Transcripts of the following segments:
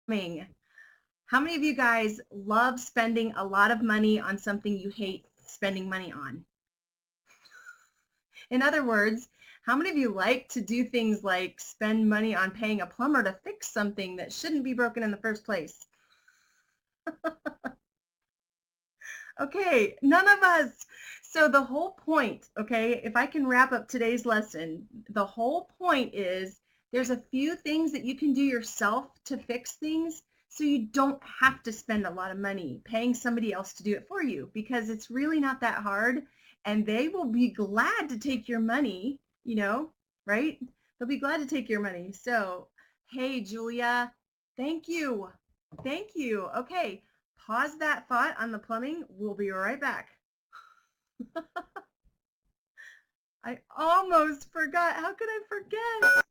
Plumbing. How many of you guys love spending a lot of money on something you hate spending money on? In other words, how many of you like to do things like spend money on paying a plumber to fix something that shouldn't be broken in the first place? Okay, none of us. So the whole point, okay, if I can wrap up today's lesson, the whole point is there's a few things that you can do yourself to fix things so you don't have to spend a lot of money paying somebody else to do it for you because it's really not that hard and they will be glad to take your money, right? They'll be glad to take your money. So, hey, Julia, thank you. Thank you. Okay, pause that thought on the plumbing. We'll be right back. I almost forgot. How could I forget?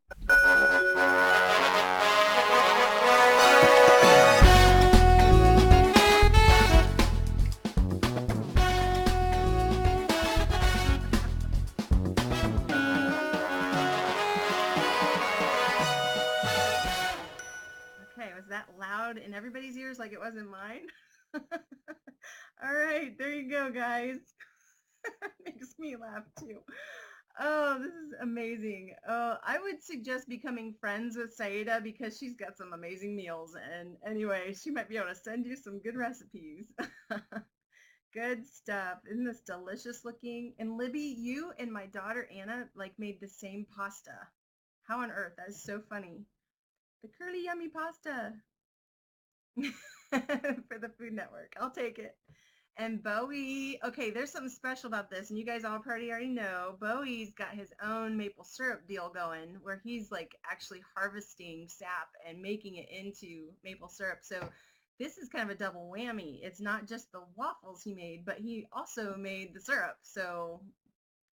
Okay, was that loud in everybody's ears like it was in mine? All right, there you go, guys. Makes me laugh too. Oh, this is amazing. I would suggest becoming friends with Saida because she's got some amazing meals. And anyway, she might be able to send you some good recipes. Good stuff. Isn't this delicious looking? And Libby, you and my daughter Anna like made the same pasta. How on earth? That is so funny. The curly yummy pasta for the Food Network. I'll take it. And Bowie, okay, there's something special about this, and you guys all probably already know. Bowie's got his own maple syrup deal going where he's like actually harvesting sap and making it into maple syrup. So this is kind of a double whammy. It's not just the waffles he made, but he also made the syrup. So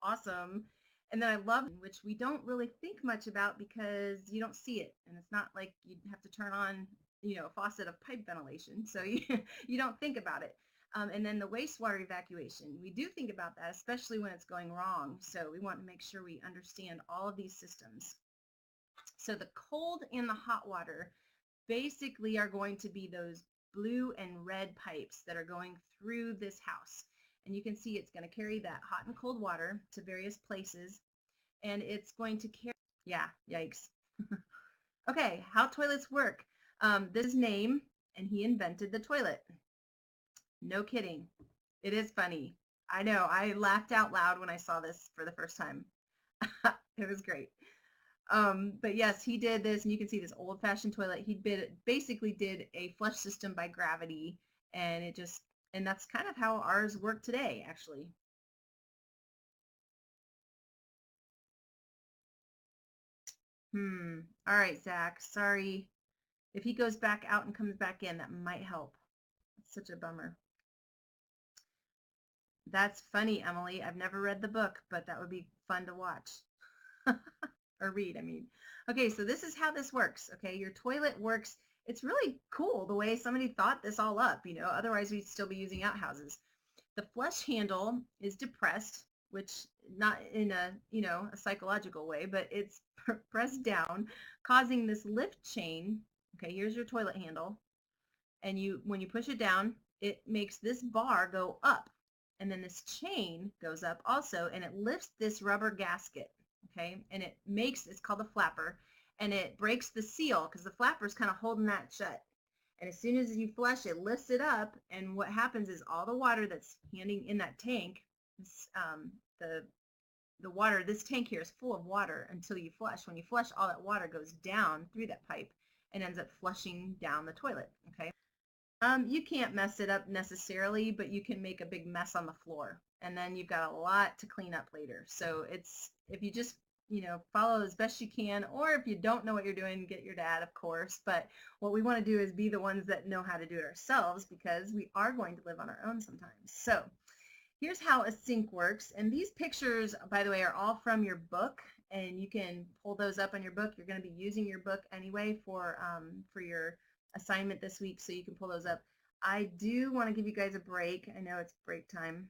awesome. And then I love, which we don't really think much about because you don't see it. And it's not like you have to turn on, a faucet of pipe ventilation. So you don't think about it. And then the wastewater evacuation, we do think about that, especially when it's going wrong. So we want to make sure we understand all of these systems. So the cold and the hot water basically are going to be those blue and red pipes that are going through this house. And you can see it's going to carry that hot and cold water to various places. And it's going to carry, yeah, yikes. Okay, how toilets work. This is name, and he invented the toilet. No kidding. It is funny. I know. I laughed out loud when I saw this for the first time. It was great. But yes, he did this, and you can see this old-fashioned toilet. Basically did a flush system by gravity, and that's kind of how ours work today, actually. All right, Zach. Sorry. If he goes back out and comes back in, that might help. It's such a bummer. That's funny, Emily. I've never read the book, but that would be fun to watch. Or read, I mean. Okay, so this is how this works. Okay, your toilet works. It's really cool the way somebody thought this all up, otherwise we'd still be using outhouses. The flush handle is depressed, which not in a psychological way, but it's pressed down, causing this lift chain. Okay, here's your toilet handle. And when you push it down, it makes this bar go up. And then this chain goes up also, and it lifts this rubber gasket. Okay, and it's called a flapper, and it breaks the seal because the flapper is kind of holding that shut. And as soon as you flush, it lifts it up, and what happens is all the water that's handing in that tank, the water, this tank here is full of water until you flush. When you flush, all that water goes down through that pipe and ends up flushing down the toilet. Okay. You can't mess it up necessarily, but you can make a big mess on the floor, and then you've got a lot to clean up later. So if you just follow as best you can, or if you don't know what you're doing, get your dad, of course. But what we want to do is be the ones that know how to do it ourselves because we are going to live on our own sometimes. So here's how a sink works, and these pictures, by the way, are all from your book, and you can pull those up on your book. You're going to be using your book anyway for your assignment this week, so you can pull those up. I do want to give you guys a break. I know it's break time.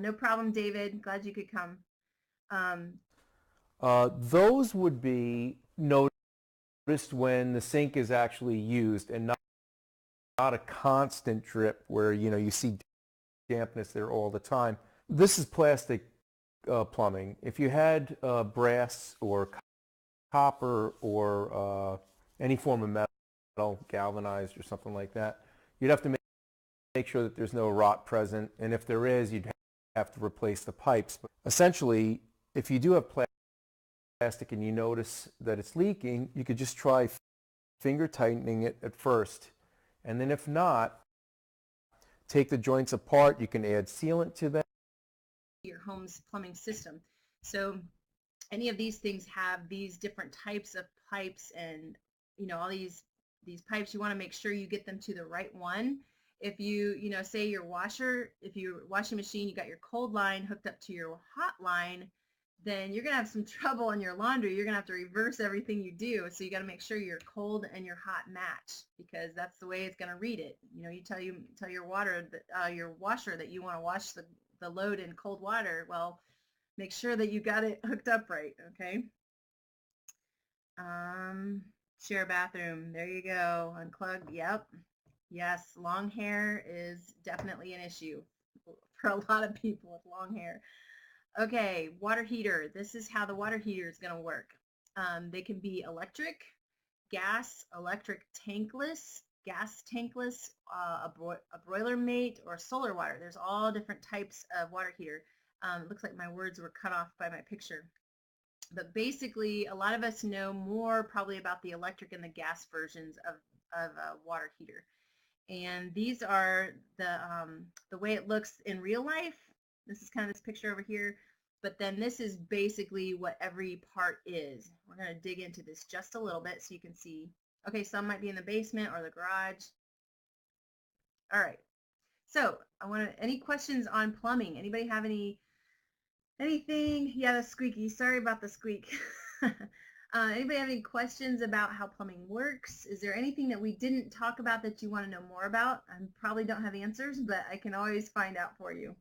No problem, David. Glad you could come. Those would be noted. noticed when the sink is actually used and not a constant drip where you see dampness there all the time. This is plastic plumbing. If you had brass or copper or any form of metal, galvanized or something like that, you'd have to make sure that there's no rot present, and if there is, you'd have to replace the pipes. But essentially, if you do have plastic and you notice that it's leaking, you could just try finger tightening it at first, and then if not, take the joints apart. You can add sealant to them. Your home's plumbing system. So any of these things have these different types of pipes, and all these pipes, you want to make sure you get them to the right one. If you say your washing machine, you got your cold line hooked up to your hot line, then you're gonna have some trouble in your laundry. You're gonna have to reverse everything you do. So you got to make sure your cold and your hot match, because that's the way it's gonna read it. You tell your washer that you want to wash the load in cold water. Well, make sure that you got it hooked up right. Okay. Share bathroom. There you go. Unplug. Yep. Yes, long hair is definitely an issue for a lot of people with long hair. Okay, water heater. This is how the water heater is going to work. They can be electric, gas, electric tankless, gas tankless, a broiler mate, or solar water. There's all different types of water heater. It looks like my words were cut off by my picture. But basically, a lot of us know more probably about the electric and the gas versions of a water heater. And these are the way it looks in real life. This is kind of this picture over here. But then this is basically what every part is. We're going to dig into this just a little bit so you can see. Okay, some might be in the basement or the garage. All right. So any questions on plumbing? Anybody have anything? Yeah, the squeaky. Sorry about the squeak. Anybody have any questions about how plumbing works? Is there anything that we didn't talk about that you want to know more about? I probably don't have answers, but I can always find out for you.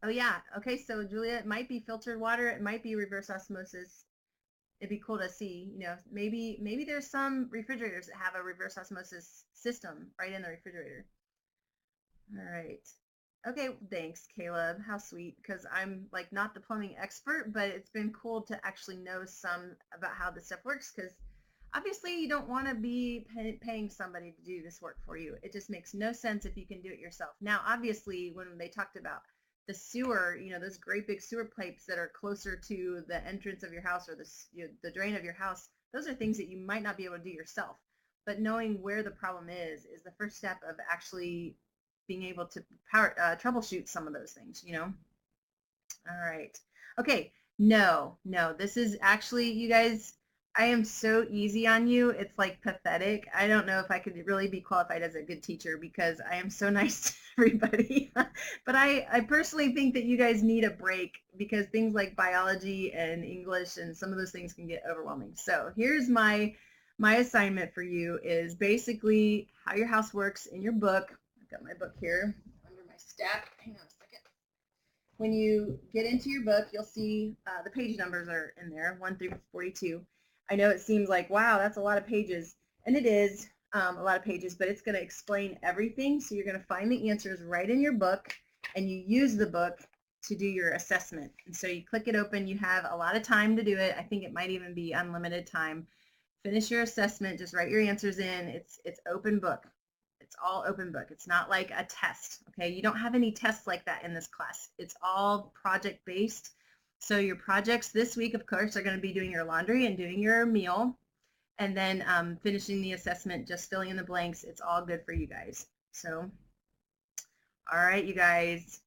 Oh yeah, okay, so Julia, it might be filtered water, it might be reverse osmosis. It'd be cool to see, maybe there's some refrigerators that have a reverse osmosis system right in the refrigerator. All right. Okay, thanks, Caleb. How sweet, because I'm like not the plumbing expert, but it's been cool to actually know some about how this stuff works, because obviously you don't want to be paying somebody to do this work for you. It just makes no sense if you can do it yourself. Now, obviously, when they talked about the sewer, those great big sewer pipes that are closer to the entrance of your house or the drain of your house, those are things that you might not be able to do yourself. But knowing where the problem is the first step of actually being able to troubleshoot some of those things, All right. Okay. No, this is actually, you guys, I am so easy on you. It's like pathetic. I don't know if I could really be qualified as a good teacher because I am so nice to everybody. But I personally think that you guys need a break because things like biology and English and some of those things can get overwhelming. So here's my assignment for you is basically how your house works in your book. I've got my book here under my stack. Hang on a second. When you get into your book, you'll see the page numbers are in there, 1 through 42. I know it seems like, wow, that's a lot of pages. And it is a lot of pages, but it's going to explain everything. So you're going to find the answers right in your book, and you use the book to do your assessment. And so you click it open. You have a lot of time to do it. I think it might even be unlimited time. Finish your assessment. Just write your answers in. It's open book. It's all open book. It's not like a test, okay? You don't have any tests like that in this class. It's all project-based. So your projects this week, of course, are going to be doing your laundry and doing your meal, and then finishing the assessment, just filling in the blanks. It's all good for you guys. So, all right, you guys.